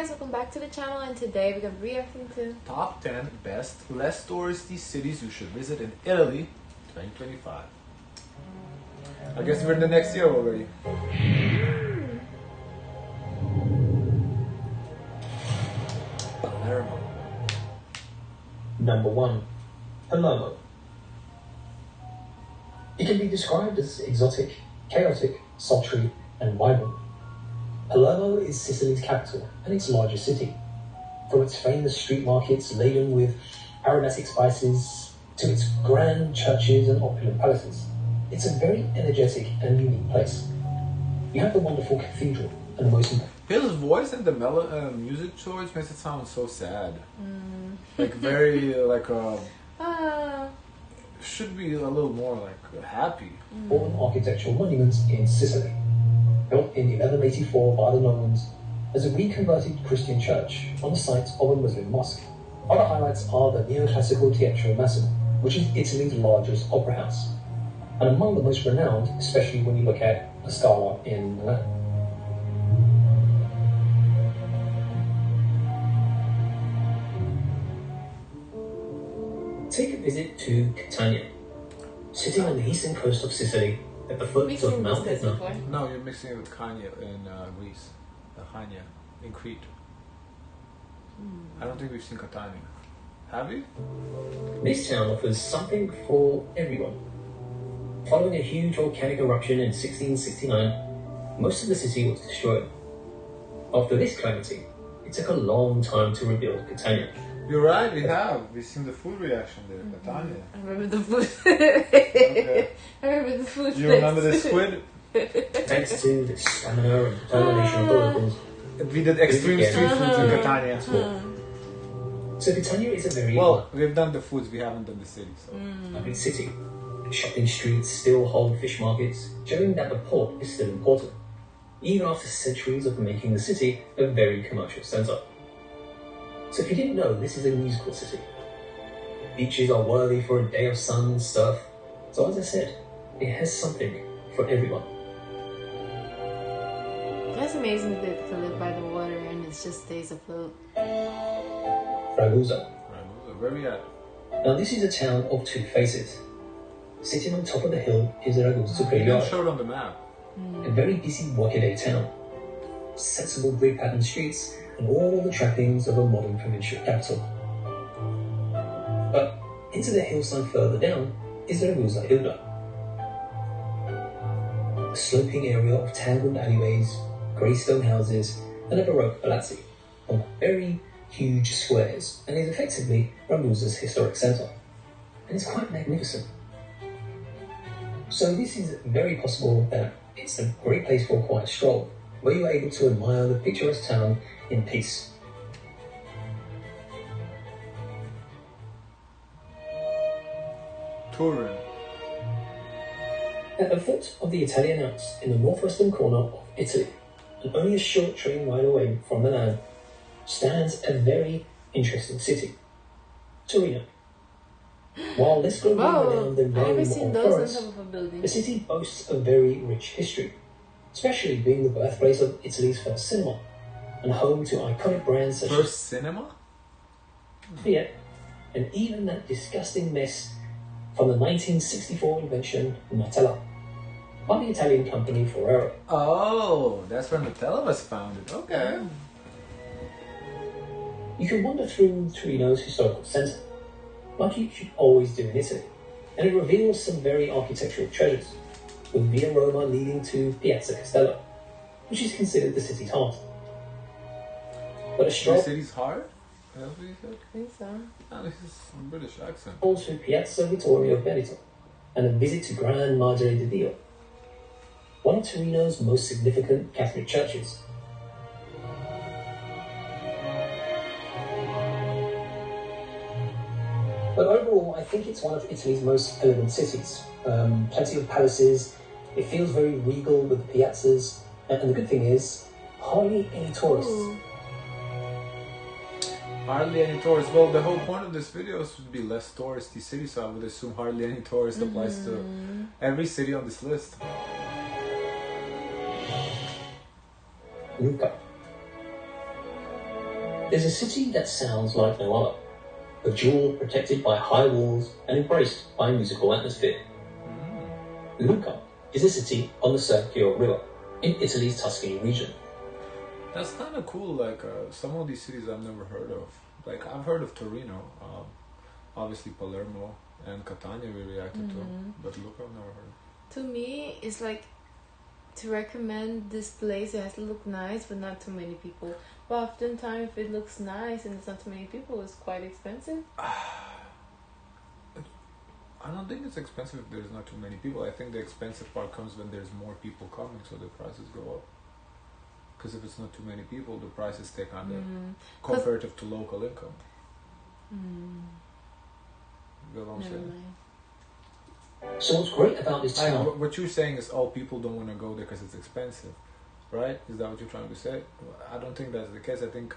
guys, welcome back to the channel, and today we're going to be reacting to Top 10 best less touristy cities you should visit in Italy 2025. I guess we're in the next year already. Palermo. Number 1. Palermo. It can be described as exotic, chaotic, sultry, and vibrant. Palermo is Sicily's capital and its largest city. From its famous street markets laden with aromatic spices to its grand churches and opulent palaces, it's a very energetic and unique place. You have the wonderful cathedral and the most... His voice and the music choice makes it sound so sad. Like very, should be a little more like happy. Important architectural monuments in Sicily. Built in 1184 by the Normans as a reconverted Christian church on the site of a Muslim mosque. Other highlights are the neoclassical Teatro Massimo, which is Italy's largest opera house, and among the most renowned, especially when you look at the Scala in Milan. Take a visit to Catania. Sitting on the eastern coast of Sicily, at the foot of Mount Etna. No, you're mixing it with Kanya in Greece. Hania in Crete. I don't think we've seen Catania. Have you? This town offers something for everyone. Following a huge volcanic eruption in 1669, most of the city was destroyed. After this calamity, it took a long time to rebuild Catania. You're right, we have. We've seen the food reaction there, Catania. I remember the food. Okay. I remember the food. You remember the squid? Thanks to the stamina and determination of the locals. We did extreme street foods in Catania. So Catania is a very... Well, we've done the foods, we haven't done the city. So. A big city. Shopping streets still hold fish markets, showing that the port is still important, even after centuries of making the city a very commercial centre. So if you didn't know, this is a musical city. Beaches are worthy for a day of sun and surf. So as I said, it has something for everyone. That's amazing to live by the water and it just stays afloat. Ragusa. Where are we at? Now this is a town of two faces. Sitting on top of the hill is the Ragusa You graveyard. showed on the map. A very busy workaday town. Sensible grid pattern streets and all the trappings of a modern provincial capital. But into the hillside further down is the Ragusa Hilda. A sloping area of tangled alleyways, grey stone houses and a Baroque palazzi on very huge squares, and is effectively Ragusa's historic centre. And it's quite magnificent. So this is very possible that it's a great place for a quiet stroll, where you are able to admire the picturesque town in peace. Turin. At the foot of the Italian Alps, in the northwestern corner of Italy, and only a short train ride away from Milan, stands a very interesting city, Torino. While less globally renowned than Rome or Florence, the city boasts a very rich history, especially being the birthplace of Italy's first cinema, and home to iconic brands such First as cinema? Fiat, and even that disgusting mess from the 1964 invention Matera by the Italian company Ferrara. Oh, that's where Nutella was founded. Okay. You can wander through Torino's historical centre, like you should always do in Italy, and it reveals some very architectural treasures, with Via Roma leading to Piazza Castello, which is considered the city's heart. But a stroll The city's heart? That's what you said? I think so. Oh, this is a British accent. to Piazza Vittorio Veneto, and a visit to Gran Madre di Dio, one of Torino's most significant Catholic churches. But overall, I think it's one of Italy's most elegant cities. Plenty of palaces, it feels very regal with the piazzas, and the good thing is, hardly any tourists. Hardly any tourists. Well, the whole point of this video is to be less touristy city, so I would assume hardly any tourist applies to every city on this list. Lucca. There's a city that sounds like no other. A jewel protected by high walls and embraced by a musical atmosphere. Lucca is a city on the Serchio River in Italy's Tuscany region. That's kind of cool. Like some of these cities I've never heard of. Like I've heard of Torino, obviously Palermo and Catania we reacted to, but Lucca I've never heard. To me, it's like to recommend this place. It has to look nice, but not too many people. But oftentimes, if it looks nice and it's not too many people, it's quite expensive. I don't think it's expensive if there's not too many people. I think the expensive part comes when there's more people coming, so the prices go up. Because if it's not too many people, the prices take on the comparative to local income. You know what I'm saying? So what's great about this town? What you're saying is, oh, people don't want to go there because it's expensive, right? Is that what you're trying to say? I don't think that's the case. I think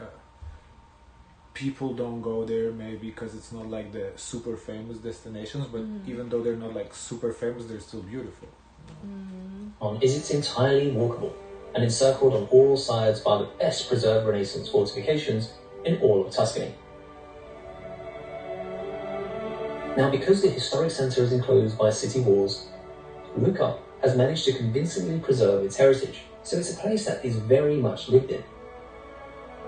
people don't go there maybe because it's not like the super famous destinations, but even though they're not like super famous, they're still beautiful. Is it's entirely walkable and encircled on all sides by the best preserved Renaissance fortifications in all of Tuscany. Now, because the historic centre is enclosed by city walls, Lucca has managed to convincingly preserve its heritage, so it's a place that is very much lived in.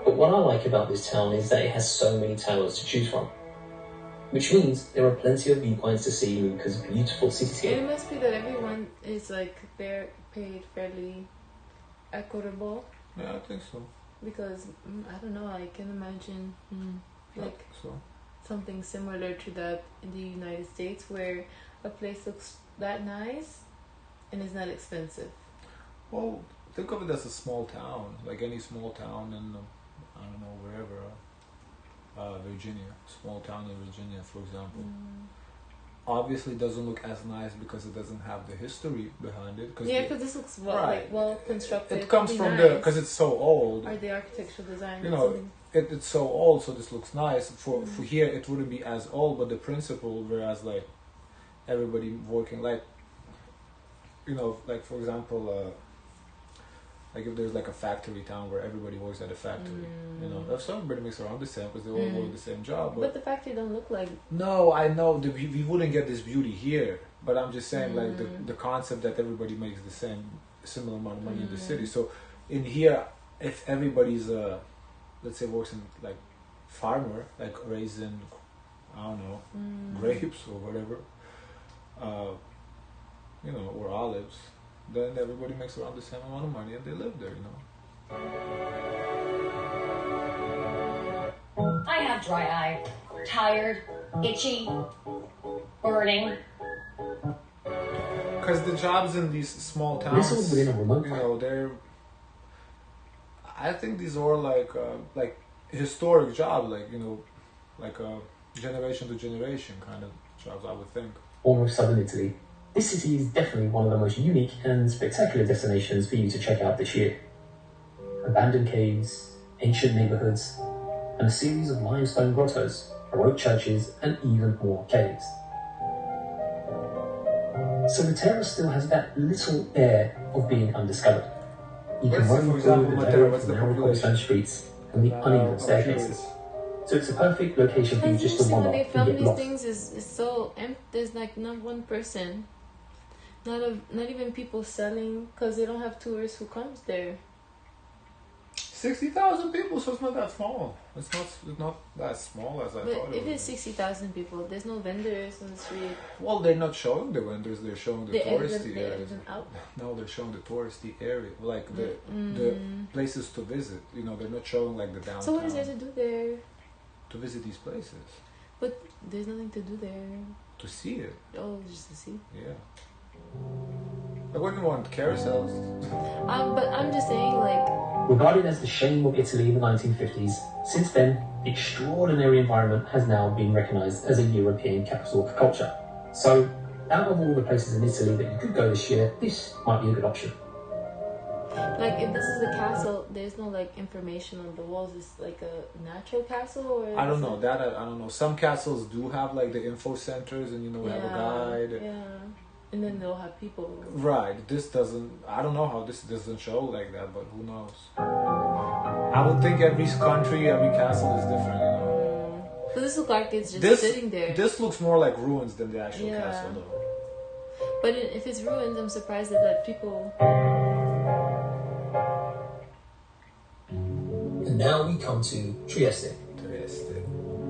But what I like about this town is that it has so many towers to choose from, which means there are plenty of viewpoints to see Lucca's beautiful cityscape. It must be that everyone is like they're paid fairly equitable. Yeah, I think so. Because I don't know, I can imagine like something similar to that in the United States, where a place looks that nice and is not expensive. Well, think of it as a small town, like any small town in I don't know, wherever, Virginia, small town in Virginia, for example. Obviously, it doesn't look as nice because it doesn't have the history behind it. Because this looks well constructed. It comes from because it's so old. Or the architectural design. You know, it's so old, so this looks nice. For here, it wouldn't be as old, but the principle, whereas like everybody working, like, you know, like for example, like if there's like a factory town where everybody works at a factory, you know, if everybody makes around the same because they all work the same job. But the factory don't look like. No, I know we wouldn't get this beauty here, but I'm just saying like the concept that everybody makes the similar amount of money in the city. So in here, if everybody's let's say works in like farmer, like raising, I don't know, grapes or whatever, you know, or olives, then everybody makes around the same amount of money and they live there, you know. I have dry eye, tired, itchy, burning. Because the jobs in these small towns, you know, they're. I think these are like historic jobs, like, you know, like generation to generation kind of jobs, I would think. Almost southern Italy, this city is definitely one of the most unique and spectacular destinations for you to check out this year. Abandoned caves, ancient neighbourhoods, and a series of limestone grottos, baroque churches, and even more caves. So Matera still has that little air of being undiscovered. You can roam through the narrow cobblestone streets and the uneven staircases. So it's a perfect location for you just to wander when they and film get these lost. things is so empty. There's like not one person, not even people selling, because they don't have tourists who comes there. 60,000 people, so it's not that small. It's not that small as I thought it But was. if it's 60,000 people, there's no vendors on the street. Well, they're not showing the vendors, they're showing the touristy They areas. edit them out. No, they're showing the touristy area, like the places to visit. You know, they're not showing like the downtown. So what is there to do there? To visit these places. But there's nothing to do there. To see it. Oh, just to see. Yeah. I wouldn't want carousels. But I'm just saying, like. Regarded as the shame of Italy in the 1950s, since then, the extraordinary environment has now been recognised as a European capital of culture. So, out of all the places in Italy that you could go this year, this might be a good option. Like, if this is a castle, there's no, like, information on the walls. It's like a natural castle, or... I don't know. I don't know. Some castles do have, like, the info centers and, you know, have a guide. Yeah. And then they'll have people. Right. This doesn't... I don't know how this doesn't show like that, but who knows? I would think every country, every castle is different, you know. But this looks like it's just sitting there. This looks more like ruins than the actual castle, though. But if it's ruins, I'm surprised that people... And now we come to Trieste.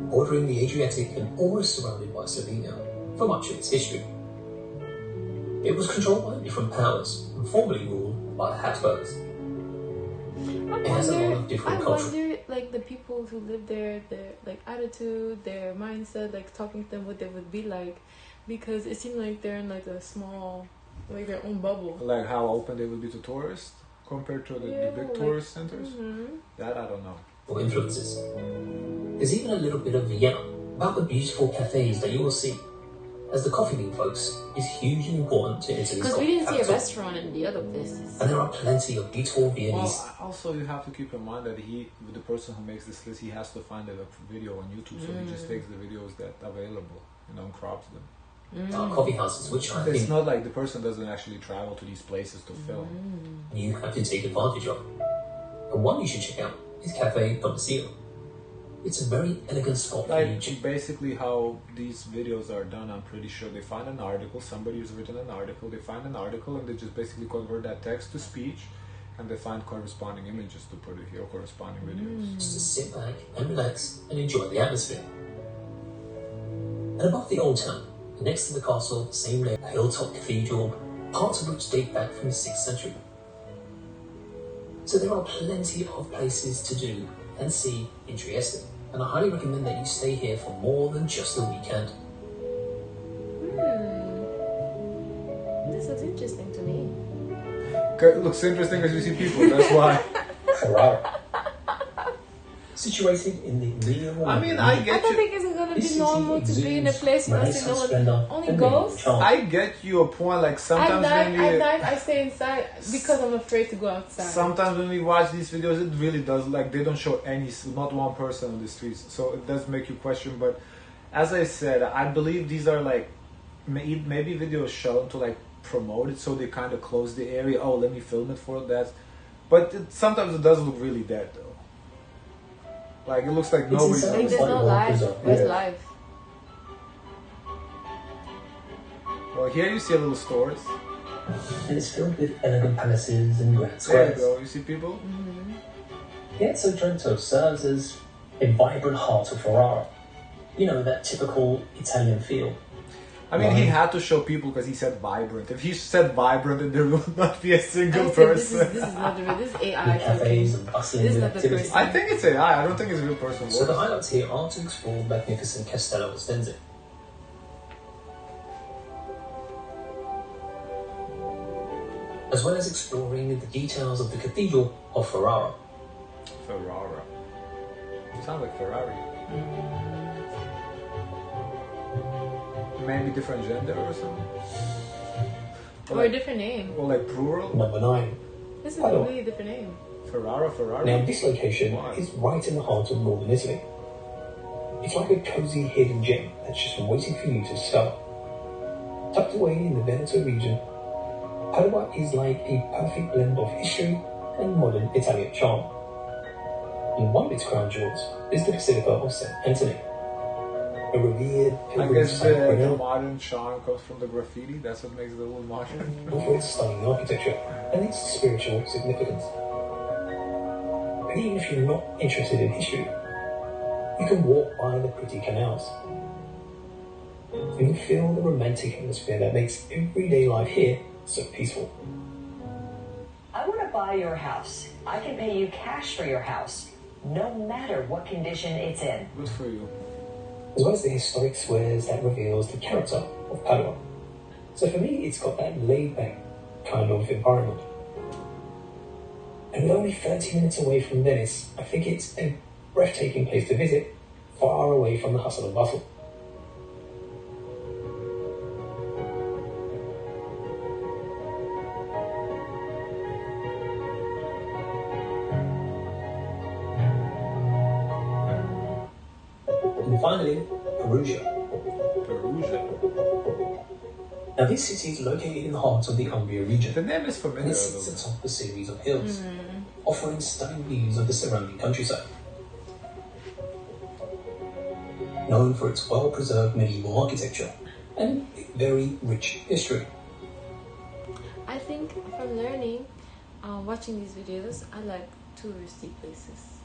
Bordering the Adriatic and almost surrounded by Sardinia for much of its history. It was controlled by different powers and formerly ruled by the Habsburgs. It has a lot of different culture. I wonder, like, the people who live there, their, like, attitude, their mindset, like, talking to them, what they would be like. Because it seemed like they're in, like, a small, like, their own bubble. Like how open they would be to tourists compared to the big tourist centers? That I don't know. Or influences. There's even a little bit of Vienna about the beautiful cafes that you will see, as the coffee bean folks is hugely important to Italy's because we didn't see a restaurant in the other places. And there are plenty of beautiful Viennese. Well, also you have to keep in mind that the person who makes this list, he has to find a video on YouTube, so he just takes the videos that are available, you know, and crops them. Coffee houses, which I think it's not like the person doesn't actually travel to these places to film. You have to take advantage of. And one you should check out is Cafe Domicilio. It's a very elegant spot. Like basically how these videos are done, I'm pretty sure they find an article, somebody has written an article, they find an article and they just basically convert that text to speech and they find corresponding images to put it here, corresponding videos. Just to sit back and relax and enjoy the atmosphere. And above the old town, next to the castle, same layer, a hilltop cathedral, parts of which date back from the 6th century. So there are plenty of places to do and see in Trieste, and I highly recommend that you stay here for more than just a weekend. This looks interesting to me. It looks interesting because you see people, that's why. Ferrara. Situated in the medium. I mean, I get don't think it's going to be normal to be in a place where only goes. I get you a point, like sometimes at night I stay inside because I'm afraid to go outside. Sometimes when we watch these videos, it really does, like they don't show not one person on the streets, so it does make you question. But as I said, I believe these are like maybe videos shown to like promote it, so they kind of close the area. Oh, let me film it for that. But sometimes it does look really dead though. Like it looks like nobody's. There's no life. Where's life? Well, here you see a little stores. And it's filled with elegant palaces and grand squares. There you go. You see people. Piazza Trento serves as a vibrant heart of Ferrara. You know, that typical Italian feel. I mean, he had to show people because he said vibrant. If he said vibrant, then there would not be a single person. This is not the real. This is AI. Cafes and bustling this is not the person. I think it's AI. I don't think it's a real person. So the highlights here are to explore the magnificent Castello Ostense. As well as exploring the details of the Cathedral of Ferrara. Ferrara. You sound like Ferrari. Maybe different gender or something? Or a different name. Or like plural? Number 9. This is a really different name. Ferrari? Now this location is right in the heart of northern Italy. It's like a cozy hidden gem that's just waiting for you to discover. Tucked away in the Veneto region, Padua is like a perfect blend of history and modern Italian charm. And one of its crown jewels is the Basilica of St. Anthony. A revered I guess the modern charm comes from the graffiti. That's what makes it a little modern. For its stunning architecture and its spiritual significance. But even if you're not interested in history, you can walk by the pretty canals. And you feel the romantic atmosphere that makes everyday life here so peaceful. I want to buy your house. I can pay you cash for your house, no matter what condition it's in. Good for you. As well as the historic squares that reveals the character of Padua. So for me, it's got that laid-back kind of environment. And with only 30 minutes away from Venice, I think it's a breathtaking place to visit, far away from the hustle and bustle. And finally, Perugia. Now this city is located in the heart of the Umbria region. The name is familiar. And it sits atop a series of hills. offering stunning views of the surrounding countryside. Known for its well-preserved medieval architecture and very rich history. I think from learning, watching these videos, I like touristy places.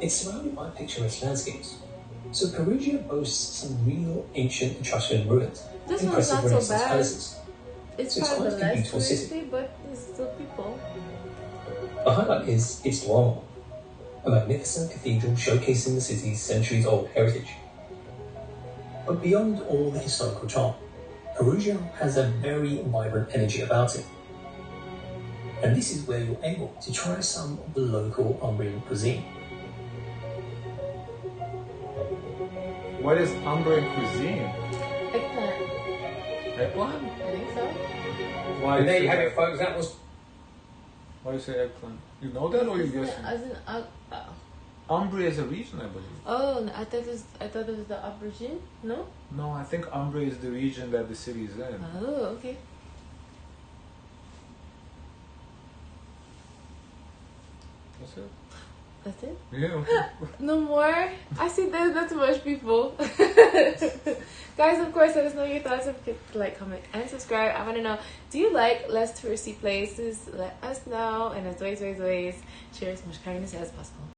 It's surrounded by picturesque landscapes, so Perugia boasts some real ancient Etruscan ruins, This one's impressive not so Renaissance bad. palaces. It's So it's probably quite the a less beautiful city. touristy, but there's still people. The highlight is its Duomo, a magnificent cathedral showcasing the city's centuries-old heritage. But beyond all the historical charm, Perugia has a very vibrant energy about it. And this is where you're able to try some of the local Umbrian cuisine. What is Umbrian cuisine? Eggplant. Eggplant? I think so. Why And there say you have that? it, folks. That was Why do you say eggplant? You know that or you Isn't it- guessing? as in, Umbria is a region, I believe. oh, I thought it was the aubergine. No. No, I think Umbria is the region that the city is in. Oh, okay. That's it? That's it. Yeah. No more. I see there's not too much people. Guys, of course, let us know your thoughts. If you could like, comment, and subscribe. I want to know, do you like less touristy places? Let us know. And as always, share as much kindness as possible.